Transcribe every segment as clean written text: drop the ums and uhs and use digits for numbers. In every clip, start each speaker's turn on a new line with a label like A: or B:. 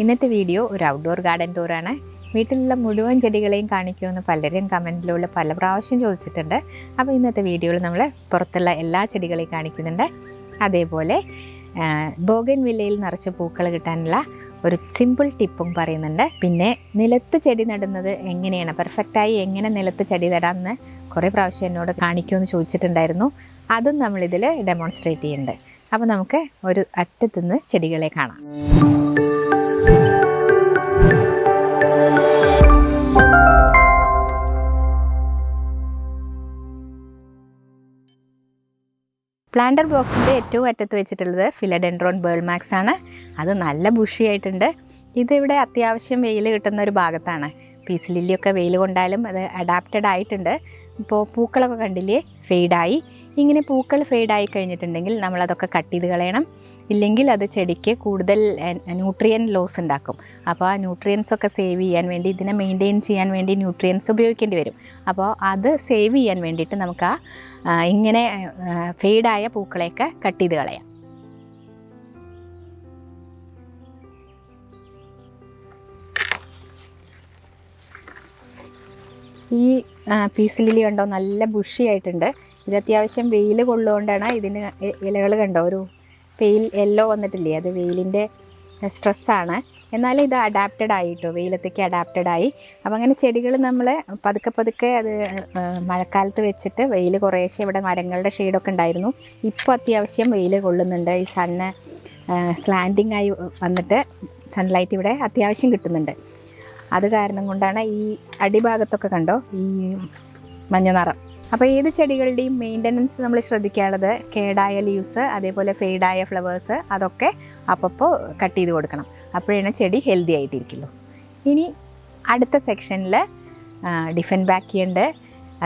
A: ഇന്നത്തെ വീഡിയോ ഒരു outdoor garden ടൂറാണ്. വീട്ടിലുള്ള മുഴുവൻ ചെടികളെയും കാണിക്കുമെന്ന് പലരും കമൻറ്റിലുള്ള പല പ്രാവശ്യം ചോദിച്ചിട്ടുണ്ട്. അപ്പോൾ ഇന്നത്തെ വീഡിയോയിൽ നമ്മൾ പുറത്തുള്ള എല്ലാ ചെടികളെയും കാണിക്കുന്നുണ്ട്. അതേപോലെ ബോഗൻവില്ലയിൽ നിറച്ച് പൂക്കൾ കിട്ടാനുള്ള ഒരു സിമ്പിൾ ടിപ്പും പറയുന്നുണ്ട്. പിന്നെ നിലത്ത് ചെടി നടുന്നത് എങ്ങനെയാണ്, പെർഫെക്റ്റായി എങ്ങനെ നിലത്ത് ചെടി നടാമെന്ന് കുറേ പ്രാവശ്യം എന്നോട് കാണിക്കുമെന്ന് ചോദിച്ചിട്ടുണ്ടായിരുന്നു. അതും നമ്മളിതിൽ ഡെമോൺസ്ട്രേറ്റ് ചെയ്യുന്നുണ്ട്. അപ്പോൾ നമുക്ക് ഒരു അറ്റത്തുനിന്ന് ചെടികളെ കാണാം. പ്ലാന്റർ ബോക്സിൻ്റെ ഏറ്റവും അറ്റത്ത് വെച്ചിട്ടുള്ളത് ഫിലഡെൻഡ്രോൺ ബേൾമാക്സ് ആണ്. അത് നല്ല ബുഷിയായിട്ടുണ്ട്. ഇതിവിടെ അത്യാവശ്യം വെയിൽ കിട്ടുന്ന ഒരു ഭാഗത്താണ്. പീസ് ലില്ലിയൊക്കെ വെയിൽ കൊണ്ടാലും അത് അഡാപ്റ്റഡ് ആയിട്ടുണ്ട്. ഇപ്പോൾ പൂക്കളൊക്കെ കണ്ടില്ലേ, ഫെയ്ഡായി. ഇങ്ങനെ പൂക്കൾ ഫെയ്ഡായി കഴിഞ്ഞിട്ടുണ്ടെങ്കിൽ നമ്മളതൊക്കെ കട്ട് ചെയ്ത് കളയണം. ഇല്ലെങ്കിൽ അത് ചെടിക്ക് കൂടുതൽ ന്യൂട്രിയൻ ലോസ് ഉണ്ടാക്കും. അപ്പോൾ ആ ന്യൂട്രിയൻസൊക്കെ സേവ് ചെയ്യാൻ വേണ്ടി, ഇതിനെ മെയിൻറ്റെയിൻ ചെയ്യാൻ വേണ്ടി ന്യൂട്രിയൻസ് ഉപയോഗിക്കേണ്ടി വരും. അപ്പോൾ അത് സേവ് ചെയ്യാൻ വേണ്ടിയിട്ട് നമുക്ക് ഇങ്ങനെ ഫെയ്ഡായ പൂക്കളെയൊക്കെ കട്ട് ചെയ്ത് കളയാം. ഈ പീസ് ലില്ലി കണ്ടോ, നല്ല ബുഷിയായിട്ടുണ്ട്. ഇത് അത്യാവശ്യം വെയിൽ കൊള്ളുകൊണ്ടാണ് ഇതിന് ഇലകൾ കണ്ടോ ഒരു പെയിൽ യെല്ലോ വന്നിട്ടില്ലേ, അത് വെയിലിൻ്റെ സ്ട്രെസ്സാണ്. എന്നാലും ഇത് അഡാപ്റ്റഡ് ആയിട്ടോ, വെയിലത്തേക്ക് അഡാപ്റ്റഡ് ആയി. അപ്പോൾ അങ്ങനെ ചെടികൾ നമ്മൾ പതുക്കെ പതുക്കെ അത് മഴക്കാലത്ത് വെച്ചിട്ട് വെയിൽ കുറേശ്ശെ, ഇവിടെ മരങ്ങളുടെ ഷെയ്ഡൊക്കെ ഉണ്ടായിരുന്നു. ഇപ്പോൾ അത്യാവശ്യം വെയിൽ കൊള്ളുന്നുണ്ട്. ഈ സണ്ണ് സ്ലാൻഡിങ് ആയി വന്നിട്ട് സൺലൈറ്റ് ഇവിടെ അത്യാവശ്യം കിട്ടുന്നുണ്ട്. അത് കാരണം കൊണ്ടാണ് ഈ അടിഭാഗത്തൊക്കെ കണ്ടോ ഈ മഞ്ഞ നിറം. അപ്പോൾ ഏത് ചെടികളുടെയും മെയിൻ്റനൻസ് നമ്മൾ ശ്രദ്ധിക്കാനുള്ളത് കേടായ ലീവ്സ്, അതേപോലെ ഫെയ്ഡായ ഫ്ലവേഴ്സ്, അതൊക്കെ അപ്പോൾ കട്ട് ചെയ്ത് കൊടുക്കണം. അപ്പോഴാണ് ചെടി ഹെൽത്തി ആയിട്ടിരിക്കുള്ളൂ. ഇനി അടുത്ത സെക്ഷനിൽ ഡിഫൻബാക്കിയ ഉണ്ട്,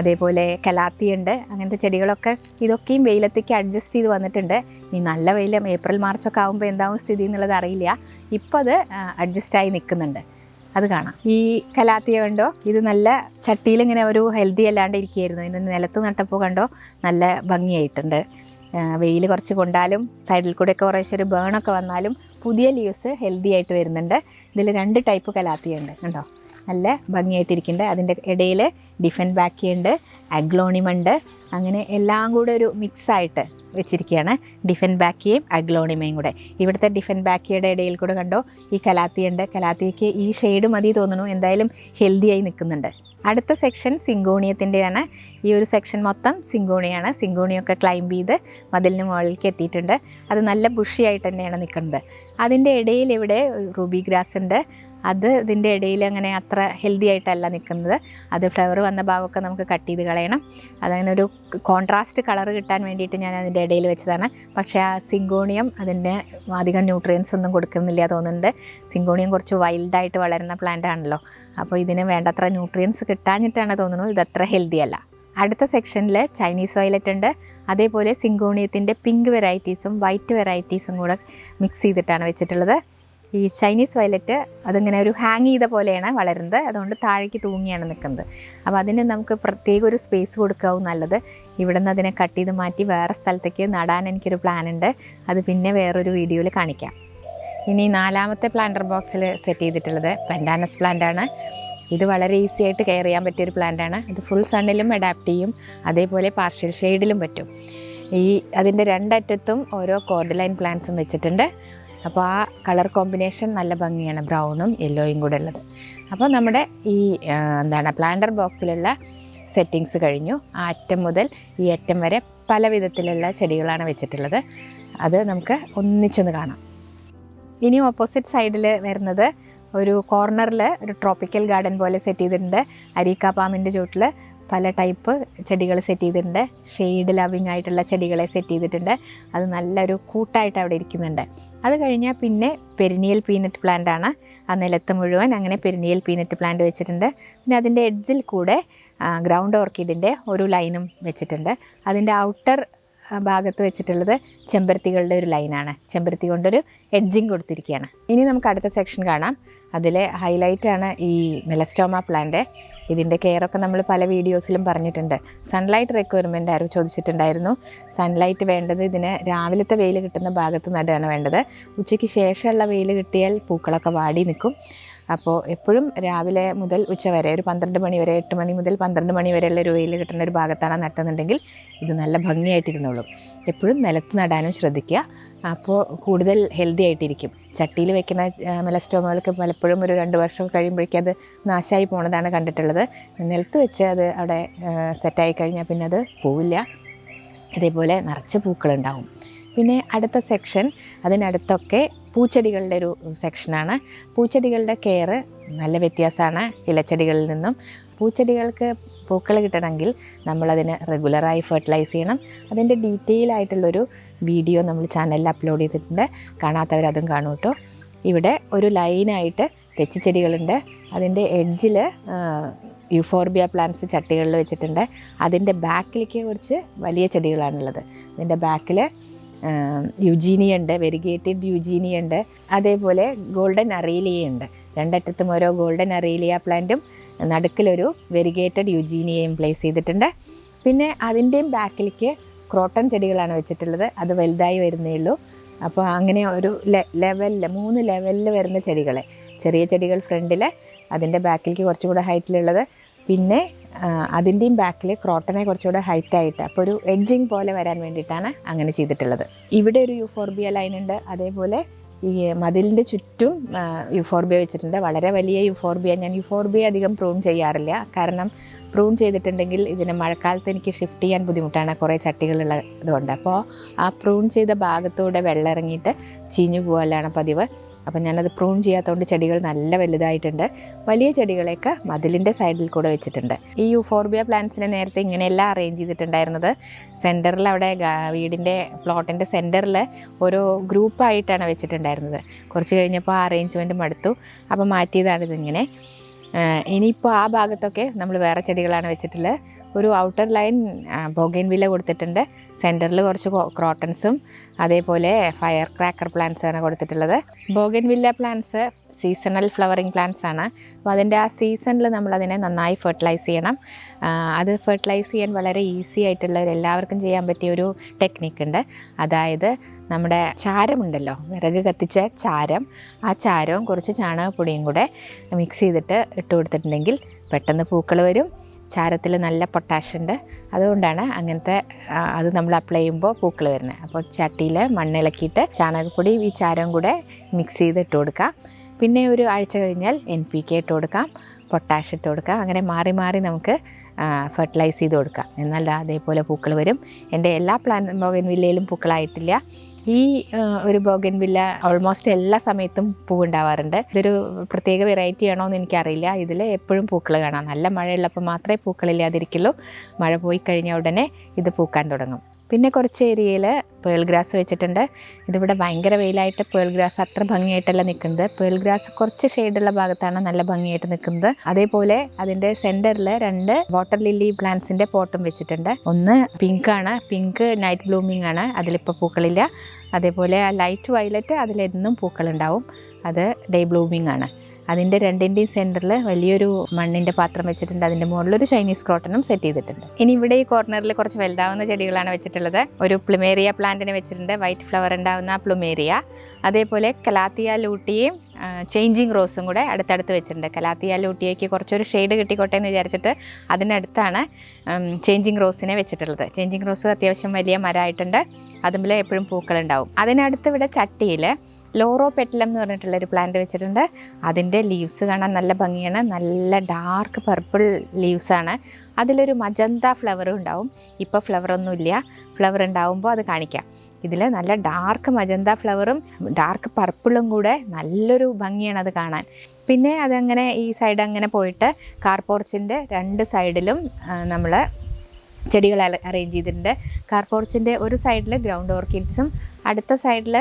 A: അതേപോലെ കലാത്തിയുണ്ട്. അങ്ങനത്തെ ചെടികളൊക്കെ ഇതൊക്കെയും വെയിലത്തേക്ക് അഡ്ജസ്റ്റ് ചെയ്ത് വന്നിട്ടുണ്ട്. ഈ നല്ല വെയിലും ഏപ്രിൽ മാർച്ചൊക്കെ ആകുമ്പോൾ എന്താവും സ്ഥിതി എന്നുള്ളത് അറിയില്ല. ഇപ്പോൾ അത് അഡ്ജസ്റ്റായി നിൽക്കുന്നുണ്ട്, അത് കാണാം. ഈ കലാത്തിയ കണ്ടോ, ഇത് നല്ല ചട്ടിയിൽ ഇങ്ങനെ ഒരു ഹെൽത്തി അല്ലാണ്ട് ഇരിക്കുകയായിരുന്നു. ഇത് നിലത്ത് നട്ടപ്പോൾ കണ്ടോ നല്ല ഭംഗിയായിട്ടുണ്ട്. വെയിൽ കുറച്ച് കൊണ്ടാലും സൈഡിൽ കൂടെയൊക്കെ കുറേശ്ശെ ഒരു ബേണൊക്കെ വന്നാലും പുതിയ ലീവ്സ് ഹെൽത്തി ആയിട്ട് വരുന്നുണ്ട്. ഇതിൽ 2 ടൈപ്പ് കലാത്തിയ ഉണ്ട് കണ്ടോ, നല്ല ഭംഗിയായിട്ടിരിക്കുന്നുണ്ട്. അതിൻ്റെ ഇടയിൽ ഡിഫൻബാക്കിയ ഉണ്ട്, അഗ്ലോണിയം ഉണ്ട്. അങ്ങനെ എല്ലാം കൂടെ ഒരു മിക്സായിട്ട് വെച്ചിരിക്കുകയാണ്, ഡിഫൻബാക്കിയയും അഗ്ലോണിമയും കൂടെ. ഇവിടുത്തെ ഡിഫൻബാക്കിയയുടെ ഇടയിൽ കൂടെ കണ്ടോ ഈ കലാത്തിയുണ്ട്. കലാത്തിയയ്ക്ക് ഈ ഷെയ്ഡ് മതി തോന്നുന്നു, എന്തായാലും ഹെൽത്തിയായി നിൽക്കുന്നുണ്ട്. അടുത്ത സെക്ഷൻ സിങ്കോണിയത്തിൻ്റെയാണ്. ഈ ഒരു സെക്ഷൻ മൊത്തം സിങ്കോണിയാണ്. സിങ്കോണിയൊക്കെ ക്ലൈംബ് ചെയ്ത് മതിലിന് മുകളിലേക്ക് എത്തിയിട്ടുണ്ട്. അത് നല്ല ബുഷിയായിട്ട് തന്നെയാണ് നിൽക്കുന്നത്. അതിൻ്റെ ഇടയിൽ ഇവിടെ റൂബി ഗ്രാസ് ഉണ്ട്. അത് ഇതിൻ്റെ ഇടയിൽ അങ്ങനെ അത്ര ഹെൽത്തി ആയിട്ടല്ല നിൽക്കുന്നത്. അത് ഫ്ലവർ വന്ന ഭാഗമൊക്കെ നമുക്ക് കട്ട് ചെയ്ത് കളയണം. അതങ്ങനെ ഒരു കോൺട്രാസ്റ്റ് കളർ കിട്ടാൻ വേണ്ടിയിട്ട് ഞാൻ അതിൻ്റെ ഇടയിൽ വെച്ചതാണ്. പക്ഷേ ആ സിങ്കോണിയം അതിൻ്റെ അധികം ന്യൂട്രിയൻസ് ഒന്നും കൊടുക്കുന്നില്ല തോന്നുന്നുണ്ട്. സിങ്കോണിയം കുറച്ച് വൈൽഡായിട്ട് വളരുന്ന പ്ലാന്റ് ആണല്ലോ. അപ്പോൾ ഇതിന് വേണ്ടത്ര ന്യൂട്രിയൻസ് കിട്ടാഞ്ഞിട്ടാണ് തോന്നുന്നു ഇതത്ര ഹെൽത്തി അല്ല. അടുത്ത സെക്ഷനിൽ ചൈനീസ് വയലറ്റ് ഉണ്ട്. അതേപോലെ സിങ്കോണിയത്തിൻ്റെ പിങ്ക് വെറൈറ്റീസും വൈറ്റ് വെറൈറ്റീസും കൂടെ മിക്സ് ചെയ്തിട്ടാണ് വെച്ചിട്ടുള്ളത്. ഈ ചൈനീസ് വയലറ്റ് അതിങ്ങനെ ഒരു ഹാങ് ചെയ്ത പോലെയാണ് വളരുന്നത്, അതുകൊണ്ട് താഴേക്ക് തൂങ്ങിയാണ് നിൽക്കുന്നത്. അപ്പോൾ അതിന് നമുക്ക് പ്രത്യേക ഒരു സ്പേസ് കൊടുക്കാവും നല്ലത്. ഇവിടെ നിന്ന് അതിനെ കട്ട് ചെയ്ത് മാറ്റി വേറെ സ്ഥലത്തേക്ക് നടാൻ എനിക്കൊരു പ്ലാൻ ഉണ്ട്. അത് പിന്നെ വേറൊരു വീഡിയോയിൽ കാണിക്കാം. ഇനി 4ാമത്തെ പ്ലാന്റർ ബോക്സിൽ സെറ്റ് ചെയ്തിട്ടുള്ളത് പെൻഡാനസ് പ്ലാന്റാണ്. ഇത് വളരെ ഈസി ആയിട്ട് കെയർ ചെയ്യാൻ പറ്റിയൊരു പ്ലാന്റാണ്. ഇത് ഫുൾ സണ്ണിലും അഡാപ്റ്റ് ചെയ്യും, അതേപോലെ പാർഷ്യൽ ഷെയ്ഡിലും പറ്റും. അതിൻ്റെ 2 അറ്റത്തും ഓരോ കോർഡിലൈൻ പ്ലാന്റ്സും വെച്ചിട്ടുണ്ട്. അപ്പോൾ ആ കളർ കോമ്പിനേഷൻ നല്ല ഭംഗിയാണ്, ബ്രൗണും യെല്ലോയും കൂടെ ഉള്ളത്. അപ്പോൾ നമ്മുടെ ഈ പ്ലാന്റർ ബോക്സിലുള്ള സെറ്റിങ്സ് കഴിഞ്ഞു. ആ അറ്റം മുതൽ ഈ അറ്റം വരെ പല വിധത്തിലുള്ള ചെടികളാണ് വെച്ചിട്ടുള്ളത്. അത് നമുക്ക് ഒന്നിച്ചൊന്ന് കാണാം. ഇനി ഓപ്പോസിറ്റ് സൈഡിൽ വരുന്നത് ഒരു കോർണറിൽ ഒരു ട്രോപ്പിക്കൽ ഗാർഡൻ പോലെ സെറ്റ് ചെയ്തിട്ടുണ്ട്. അരീക്ക പാമിൻ്റെ ചുവട്ടിൽ പല ടൈപ്പ് ചെടികൾ സെറ്റ് ചെയ്തിട്ടുണ്ട്. ഷെയ്ഡ് ലവിങ് ആയിട്ടുള്ള ചെടികളെ സെറ്റ് ചെയ്തിട്ടുണ്ട്. അത് നല്ലൊരു കൂട്ടായിട്ട് അവിടെ ഇരിക്കുന്നുണ്ട്. അത് കഴിഞ്ഞാൽ പിന്നെ പെരിനിയൽ പീനട്ട് പ്ലാന്റ് ആണ്. ആ നിലത്ത് മുഴുവൻ അങ്ങനെ പെരിനിയൽ പീനട്ട് പ്ലാന്റ് വെച്ചിട്ടുണ്ട്. പിന്നെ അതിൻ്റെ എഡ്ജിൽ കൂടെ ഗ്രൗണ്ട് ഓർക്കിഡിൻ്റെ ഒരു ലൈനും വെച്ചിട്ടുണ്ട്. അതിൻ്റെ ഔട്ടർ ഭാഗത്ത് വെച്ചിട്ടുള്ളത് ചെമ്പരത്തികളുടെ ഒരു ലൈനാണ്. ചെമ്പരത്തി കൊണ്ടൊരു എഡ്ജിങ് കൊടുത്തിരിക്കുകയാണ്. ഇനി നമുക്ക് അടുത്ത സെക്ഷൻ കാണാം. അതിലെ ഹൈലൈറ്റാണ് ഈ മെലസ്റ്റോമ പ്ലാന്റ്. ഇതിൻ്റെ കെയറൊക്കെ നമ്മൾ പല വീഡിയോസിലും പറഞ്ഞിട്ടുണ്ട്. സൺലൈറ്റ് റിക്വയർമെൻറ്റ് ആരും ചോദിച്ചിട്ടുണ്ടായിരുന്നു. സൺലൈറ്റ് വേണ്ടത് ഇതിന് രാവിലത്തെ വെയിൽ കിട്ടുന്ന ഭാഗത്ത് നടുകയാണ് വേണ്ടത്. ഉച്ചയ്ക്ക് ശേഷമുള്ള വെയിൽ കിട്ടിയാൽ പൂക്കളൊക്കെ വാടി നിൽക്കും. അപ്പോൾ എപ്പോഴും രാവിലെ മുതൽ ഉച്ച വരെ ഒരു 12 മണി വരെ, 8 മണി മുതൽ 12 മണി വരെയുള്ള ഒരു വെയിൽ കിട്ടുന്ന ഒരു ഭാഗത്താണ് നട്ടുന്നുണ്ടെങ്കിൽ ഇത് നല്ല ഭംഗിയായിട്ടിരുന്നുള്ളൂ. എപ്പോഴും നിലത്ത് നടാനും ശ്രദ്ധിക്കുക. അപ്പോൾ കൂടുതൽ ഹെൽത്തി ആയിട്ടിരിക്കും. ചട്ടിയിൽ വെക്കുന്ന മെലസ്റ്റോമകൾക്ക് പലപ്പോഴും ഒരു 2 വർഷം കഴിയുമ്പോഴേക്കും അത് നാശമായി പോണതാണ് കണ്ടിട്ടുള്ളത്. നിലത്ത് വെച്ച് അത് അവിടെ സെറ്റായി കഴിഞ്ഞാൽ പിന്നെ അത് പോവില്ല. ഇതേപോലെ നിറച്ച് പൂക്കളുണ്ടാവും. പിന്നെ അടുത്ത സെക്ഷൻ, അതിനടുത്തൊക്കെ പൂച്ചെടികളുടെ ഒരു സെക്ഷനാണ്. പൂച്ചെടികളുടെ കെയർ നല്ല വ്യത്യാസമാണ് ഇലച്ചെടികളിൽ നിന്നും. പൂച്ചെടികൾക്ക് പൂക്കൾ കിട്ടണമെങ്കിൽ നമ്മളതിന് റെഗുലറായി ഫെർട്ടിലൈസ് ചെയ്യണം. അതിൻ്റെ ഡീറ്റെയിൽ ആയിട്ടുള്ളൊരു വീഡിയോ നമ്മൾ ചാനലിൽ അപ്ലോഡ് ചെയ്തിട്ടുണ്ട്. കാണാത്തവരതും കാണും കേട്ടോ. ഇവിടെ ഒരു ലൈനായിട്ട് തെച്ചിച്ചെടികളുണ്ട്. അതിൻ്റെ എഡ്ജിൽ യൂഫോർബിയ പ്ലാന്റ്സ് ചട്ടികളിൽ വെച്ചിട്ടുണ്ട്. അതിൻ്റെ ബാക്കിലേക്ക് കുറച്ച് വലിയ ചെടികളാണുള്ളത്. അതിൻ്റെ ബാക്കിൽ യുജീനിയ ഉണ്ട്, വെരിഗേറ്റഡ് യുജീനിയ ഉണ്ട്, അതേപോലെ ഗോൾഡൻ അറീലിയ ഉണ്ട്. രണ്ടറ്റത്തും ഓരോ ഗോൾഡൻ അറീലിയ പ്ലാന്റും നടുക്കിലൊരു വെരിഗേറ്റഡ് യുജീനിയയും പ്ലേസ് ചെയ്തിട്ടുണ്ട്. പിന്നെ അതിൻ്റെയും ബാക്കിലേക്ക് ക്രോട്ടൺ ചെടികളാണ് വെച്ചിട്ടുള്ളത്. അത് വലുതായി വരുന്നേ ഉള്ളൂ. അപ്പോൾ അങ്ങനെ ഒരു ലെവലിൽ 3 ലെവലിൽ വരുന്ന ചെടികളെ, ചെറിയ ചെടികൾ ഫ്രണ്ടിൽ, അതിൻ്റെ ബാക്കിലേക്ക് കുറച്ചുകൂടെ ഹൈറ്റിലുള്ളത്, പിന്നെ അതിൻ്റെയും ബാക്കിൽ ക്രോട്ടനെ കുറച്ചുകൂടെ ഹൈറ്റായിട്ട്, അപ്പോൾ ഒരു എഡ്ജിങ് പോലെ വരാൻ വേണ്ടിയിട്ടാണ് അങ്ങനെ ചെയ്തിട്ടുള്ളത്. ഇവിടെ ഒരു യൂഫോർബിയ ലൈൻ ഉണ്ട്. അതേപോലെ ഈ മതിലിൻ്റെ ചുറ്റും യൂഫോർബിയ വെച്ചിട്ടുണ്ട്. വളരെ വലിയ യൂഫോർബിയ. ഞാൻ യൂഫോർബിയ അധികം പ്രൂൺ ചെയ്യാറില്ല. കാരണം പ്രൂൺ ചെയ്തിട്ടുണ്ടെങ്കിൽ ഇതിന് മഴക്കാലത്ത് എനിക്ക് ഷിഫ്റ്റ് ചെയ്യാൻ ബുദ്ധിമുട്ടാണ്, കുറേ ചട്ടികളുള്ളതുകൊണ്ട്. അപ്പോൾ ആ പ്രൂൺ ചെയ്ത ഭാഗത്തൂടെ വെള്ളം ഇറങ്ങിയിട്ട് ചീഞ്ഞു പോകാനാണ് പതിവ്. അപ്പം ഞാനത് പ്രൂൺ ചെയ്യാത്തതുകൊണ്ട് ചെടികൾ നല്ല വലുതായിട്ടുണ്ട്. വലിയ ചെടികളെയൊക്കെ മതിലിൻ്റെ സൈഡിൽ കൂടെ വെച്ചിട്ടുണ്ട്. ഈ യൂഫോർബിയ പ്ലാന്റ്സിനെ നേരത്തെ ഇങ്ങനെയല്ല അറേഞ്ച് ചെയ്തിട്ടുണ്ടായിരുന്നത്. സെൻറ്ററിൽ അവിടെ വീടിൻ്റെ പ്ലോട്ടിൻ്റെ സെൻറ്ററിൽ ഓരോ ഗ്രൂപ്പായിട്ടാണ് വെച്ചിട്ടുണ്ടായിരുന്നത്. കുറച്ച് കഴിഞ്ഞപ്പോൾ ആ അറേഞ്ച്മെൻറ്റ് മടുത്തു. അപ്പോൾ മാറ്റിയതാണിതിങ്ങനെ. ഇനിയിപ്പോൾ ആ ഭാഗത്തൊക്കെ നമ്മൾ വേറെ ചെടികളാണ് വെച്ചിട്ടുള്ളത്. ഒരു ഔട്ടർ ലൈൻ ബോഗൻവില്ല കൊടുത്തിട്ടുണ്ട്. സെൻറ്ററിൽ കുറച്ച് ക്രോട്ടൺസും അതേപോലെ ഫയർ ക്രാക്കർ പ്ലാന്റ്സാണ് കൊടുത്തിട്ടുള്ളത്. Bougainvillea plants seasonal flowering plants ആണ്. അപ്പോൾ അതിൻ്റെ ആ സീസണിൽ നമ്മളതിനെ നന്നായി ഫെർട്ടിലൈസ് ചെയ്യണം. അത് ഫെർട്ടിലൈസ് ചെയ്യാൻ വളരെ ഈസി ആയിട്ടുള്ള എല്ലാവർക്കും ചെയ്യാൻ പറ്റിയ ഒരു ടെക്നിക്ക് ഉണ്ട്. അതായത് നമ്മുടെ ചാരമുണ്ടല്ലോ, വിറക് കത്തിച്ച ചാരം, ആ ചാരവും കുറച്ച് ചാണകപ്പൊടിയും കൂടെ മിക്സ് ചെയ്തിട്ട് ഇട്ട് കൊടുത്തിട്ടുണ്ടെങ്കിൽ പെട്ടെന്ന് പൂക്കൾ വരും. ചാരത്തിൽ നല്ല പൊട്ടാഷ്യം അതുകൊണ്ടാണ് അങ്ങനത്തെ അത് നമ്മൾ അപ്ലൈ ചെയ്യുമ്പോൾ പൂക്കൾ വരുന്നത്. അപ്പോൾ ചട്ടിയിൽ മണ്ണിളക്കിയിട്ട് ചാണകപ്പൊടി ഈ ചാരവും കൂടെ മിക്സ് ചെയ്ത് ഇട്ട് കൊടുക്കാം. പിന്നെ ഒരു ആഴ്ച കഴിഞ്ഞാൽ NPK ഇട്ട് കൊടുക്കാം, പൊട്ടാഷ് ഇട്ട് കൊടുക്കാം. അങ്ങനെ മാറി മാറി നമുക്ക് ഫെർട്ടിലൈസ് ചെയ്ത് കൊടുക്കാം. എന്നാൽ അതേപോലെ പൂക്കൾ വരും. എൻ്റെ എല്ലാ ബോഗൻവില്ലയിലും പൂക്കളായിട്ടില്ല. ഈ ഒരു ബോഗൻവില്ല ഓൾമോസ്റ്റ് എല്ലാ സമയത്തും പൂവുണ്ടാവാറുണ്ട്. ഇതൊരു പ്രത്യേക വെറൈറ്റി ആണോ എന്ന് എനിക്കറിയില്ല. ഇതിൽ എപ്പോഴും പൂക്കൾ കാണാം. നല്ല മഴയുള്ളപ്പോൾ മാത്രമേ പൂക്കളില്ലാതിരിക്കുള്ളൂ. മഴ പോയി കഴിഞ്ഞാൽ ഉടനെ ഇത് പൂക്കാൻ തുടങ്ങും. പിന്നെ കുറച്ച് ഏരിയയിൽ പേൾ ഗ്രാസ് വെച്ചിട്ടുണ്ട്. ഇതിവിടെ ഭയങ്കര വെയിലായിട്ട് പേൾ ഗ്രാസ് അത്ര ഭംഗിയായിട്ടല്ല നിൽക്കുന്നത്. പേൾ ഗ്രാസ് കുറച്ച് ഷെയ്ഡുള്ള ഭാഗത്താണ് നല്ല ഭംഗിയായിട്ട് നിൽക്കുന്നത്. അതേപോലെ അതിൻ്റെ സെൻറ്ററിൽ 2 വാട്ടർ ലില്ലി പ്ലാന്റ്സിൻ്റെ പോട്ടും വെച്ചിട്ടുണ്ട്. ഒന്ന് പിങ്ക് ആണ്, പിങ്ക് നൈറ്റ് ബ്ലൂമിങ് ആണ്, അതിലിപ്പോൾ പൂക്കളില്ല. അതേപോലെ ലൈറ്റ് വയലറ്റ്, അതിലെന്നും പൂക്കളുണ്ടാവും, അത് ഡേ ബ്ലൂമിങ് ആണ്. അതിൻ്റെ രണ്ടിൻ്റെയും സെൻറ്ററിൽ വലിയൊരു മണ്ണിൻ്റെ പാത്രം വെച്ചിട്ടുണ്ട്. അതിൻ്റെ മുകളിലൊരു ചൈനീസ് ക്രോട്ടനും സെറ്റ് ചെയ്തിട്ടുണ്ട്. ഇനി ഇവിടെ ഈ കോർണറിൽ കുറച്ച് വലുതാവുന്ന ചെടികളാണ് വെച്ചിട്ടുള്ളത്. ഒരു പ്ലുമേറിയ പ്ലാന്റിനെ വെച്ചിട്ടുണ്ട്, വൈറ്റ് ഫ്ലവർ ഉണ്ടാവുന്ന പ്ലുമേറിയ. അതേപോലെ കലാത്തിയ ലൂട്ടിയും ചേഞ്ചിങ് റോസും കൂടെ അടുത്തടുത്ത് വെച്ചിട്ടുണ്ട്. കലാത്തിയ ലൂട്ടിയയ്ക്ക് കുറച്ചൊരു ഷെയ്ഡ് കിട്ടിക്കോട്ടെ എന്ന് വിചാരിച്ചിട്ട് അതിനടുത്താണ് ചേഞ്ചിങ് റോസിനെ വെച്ചിട്ടുള്ളത്. ചേഞ്ചിങ് റോസ് അത്യാവശ്യം വലിയ മരമായിട്ടുണ്ട്, അതുപോലെ എപ്പോഴും പൂക്കളുണ്ടാവും. അതിനടുത്ത് ഇവിടെ ചട്ടിയിൽ ലോറോ പെറ്റലം എന്ന് പറഞ്ഞിട്ടുള്ളൊരു പ്ലാന്റ് വെച്ചിട്ടുണ്ട്. അതിൻ്റെ ലീവ്സ് കാണാൻ നല്ല ഭംഗിയാണ്, നല്ല ഡാർക്ക് പർപ്പിൾ ലീവ്സാണ്. അതിലൊരു മജന്ത ഫ്ലവറും ഉണ്ടാവും. ഇപ്പോൾ ഫ്ലവറൊന്നുമില്ല, ഫ്ലവർ ഉണ്ടാവുമ്പോൾ അത് കാണിക്കാം. ഇതിൽ നല്ല ഡാർക്ക് മജന്ത ഫ്ലവറും ഡാർക്ക് പർപ്പിളും കൂടെ നല്ലൊരു ഭംഗിയാണ് അത് കാണാൻ. പിന്നെ അതങ്ങനെ ഈ സൈഡ് അങ്ങനെ പോയിട്ട് കാർ പോർച്ചിൻ്റെ 2 സൈഡിലും നമ്മൾ ചെടികൾ അറേഞ്ച് ചെയ്തിട്ടുണ്ട്. കാർ പോർച്ചിൻ്റെ ഒരു സൈഡിൽ ഗ്രൗണ്ട് ഓർക്കിഡ്സും അടുത്ത സൈഡിൽ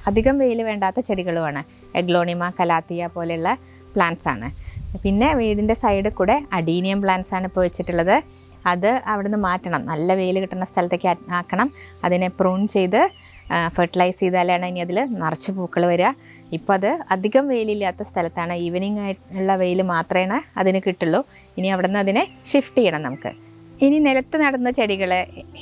A: അധികം വെയിൽ വേണ്ടാത്ത ചെടികളുമാണ്. എഗ്ലോണിമ, കലാത്തിയ പോലെയുള്ള പ്ലാന്റ്സ് ആണ്. പിന്നെ വീടിൻ്റെ സൈഡിൽ കൂടെ അഡീനിയം പ്ലാന്റ്സ് ആണ് ഇപ്പോൾ വെച്ചിട്ടുള്ളത്. അത് അവിടുന്ന് മാറ്റണം, നല്ല വെയിൽ കിട്ടുന്ന സ്ഥലത്തേക്ക് ആക്കണം. അതിനെ പ്രൂൺ ചെയ്ത് ഫെർട്ടിലൈസ് ചെയ്താലാണ് ഇനി അതിൽ നിറച്ച് പൂക്കൾ വരിക. ഇപ്പോൾ അത് അധികം വെയിലില്ലാത്ത സ്ഥലത്താണ്, ഈവനിങ് ആയിട്ടുള്ള വെയിൽ മാത്രമേ അതിന് കിട്ടുള്ളൂ. ഇനി അവിടെ നിന്ന് അതിനെ ഷിഫ്റ്റ് ചെയ്യണം നമുക്ക്. ഇനി നിലത്ത് നടുന്ന ചെടികൾ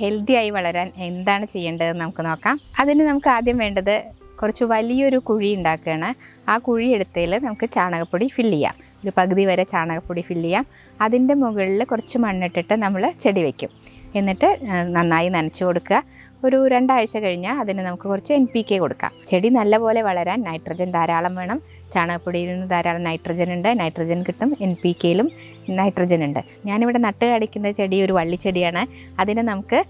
A: ഹെൽത്തി ആയി വളരാൻ എന്താണ് ചെയ്യേണ്ടതെന്ന് നമുക്ക് നോക്കാം. അതിന് നമുക്ക് ആദ്യം വേണ്ടത് കുറച്ച് വലിയൊരു കുഴി ഉണ്ടാക്കുകയാണ്. ആ കുഴി എടുത്തതിൽ നമുക്ക് ചാണകപ്പൊടി ഫില്ല് ചെയ്യാം. ഒരു പകുതി വരെ ചാണകപ്പൊടി ഫില്ല് ചെയ്യാം. അതിൻ്റെ മുകളിൽ കുറച്ച് മണ്ണിട്ടിട്ട് നമ്മൾ ചെടി വയ്ക്കും. എന്നിട്ട് നന്നായി നനച്ച് കൊടുക്കുക. ഒരു 2 ആഴ്ച കഴിഞ്ഞാൽ അതിന് നമുക്ക് കുറച്ച് NPK കൊടുക്കാം. ചെടി നല്ലപോലെ വളരാൻ നൈട്രജൻ ധാരാളം വേണം. ചാണകപ്പൊടിയിൽ നിന്ന് ധാരാളം നൈട്രജൻ ഉണ്ട്, നൈട്രജൻ കിട്ടും. NPKയിലും നൈട്രജൻ ഉണ്ട്. ഞാനിവിടെ നട്ട് കാണിക്കുന്ന ചെടി ഒരു വള്ളിച്ചെടിയാണ്. അതിനെ നമുക്ക്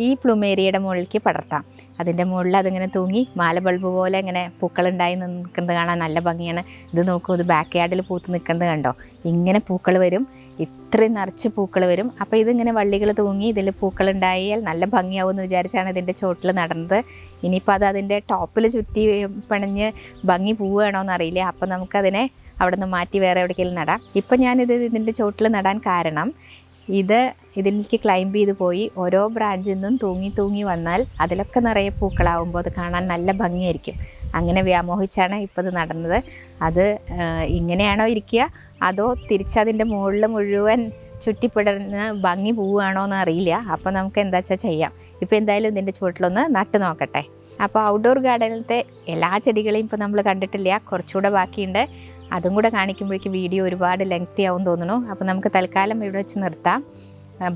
A: ഈ പ്ലുമേരിയയുടെ മുകളിലേക്ക് പടർത്താം. അതിൻ്റെ മുകളിൽ അതിങ്ങനെ തൂങ്ങി മാല ബൾബ് പോലെ ഇങ്ങനെ പൂക്കളുണ്ടായി നിൽക്കുന്നത് കാണാൻ നല്ല ഭംഗിയാണ്. ഇത് നോക്കൂ, ഇത് ബാക്ക് യാർഡിൽ പൂത്ത് നിൽക്കുന്നത് കണ്ടോ? ഇങ്ങനെ പൂക്കൾ വരും, ഇത്രയും നിറച്ച് പൂക്കൾ വരും. അപ്പോൾ ഇതിങ്ങനെ വള്ളികൾ തൂങ്ങി ഇതിൽ പൂക്കളുണ്ടായാൽ നല്ല ഭംഗിയാവും എന്ന് വിചാരിച്ചാണ് ഇതിൻ്റെ ചോട്ടിൽ നടന്നത്. ഇനിയിപ്പോൾ അത് അതിൻ്റെ ടോപ്പിൽ ചുറ്റി പണിഞ്ഞ് ഭംഗി പോവുകയാണോന്ന് അറിയില്ല. അപ്പോൾ നമുക്കതിനെ അവിടെ നിന്ന് മാറ്റി വേറെ എവിടേക്കെങ്കിലും നടാം. ഇപ്പം ഞാനിത് ഇതിൻ്റെ ചോട്ടിൽ നടാൻ കാരണം ഇതിലേക്ക് ക്ലൈംബ് ചെയ്ത് പോയി ഓരോ ബ്രാഞ്ചിൽ നിന്നും തൂങ്ങി വന്നാൽ അതിലൊക്കെ നിറയെ പൂക്കളാവുമ്പോൾ അത് കാണാൻ നല്ല ഭംഗിയായിരിക്കും. അങ്ങനെ വ്യാമോഹിച്ചാണ് ഇപ്പോൾ ഇത് നടന്നത്. അത് ഇങ്ങനെയാണോ ഇരിക്കുക അതോ തിരിച്ചതിൻ്റെ മുകളിൽ മുഴുവൻ ചുറ്റിപ്പിടർന്ന് ഭംഗി പോവുകയാണോ എന്ന് അറിയില്ല. അപ്പോൾ നമുക്ക് എന്താ വെച്ചാൽ ചെയ്യാം. ഇപ്പോൾ എന്തായാലും ഇതിൻ്റെ ചുവട്ടിലൊന്ന് നട്ട് നോക്കട്ടെ. അപ്പോൾ ഔട്ട്ഡോർ ഗാർഡനിലത്തെ എല്ലാ ചെടികളെയും ഇപ്പോൾ നമ്മൾ കണ്ടിട്ടില്ല, കുറച്ചുകൂടെ ബാക്കിയുണ്ട്. അതും കൂടെ കാണിക്കുമ്പോഴേക്കും വീഡിയോ ഒരുപാട് ലെങ്തി ആവും തോന്നുന്നു. അപ്പോൾ നമുക്ക് തൽക്കാലം ഇവിടെ വെച്ച് നിർത്താം.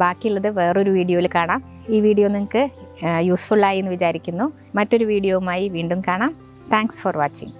A: ബാക്കിയുള്ളത് വേറൊരു വീഡിയോയിൽ കാണാം. ഈ വീഡിയോ നിങ്ങൾക്ക് യൂസ്ഫുള്ളായി എന്ന് വിചാരിക്കുന്നു. മറ്റൊരു വീഡിയോയുമായി വീണ്ടും കാണാം. Thanks for watching.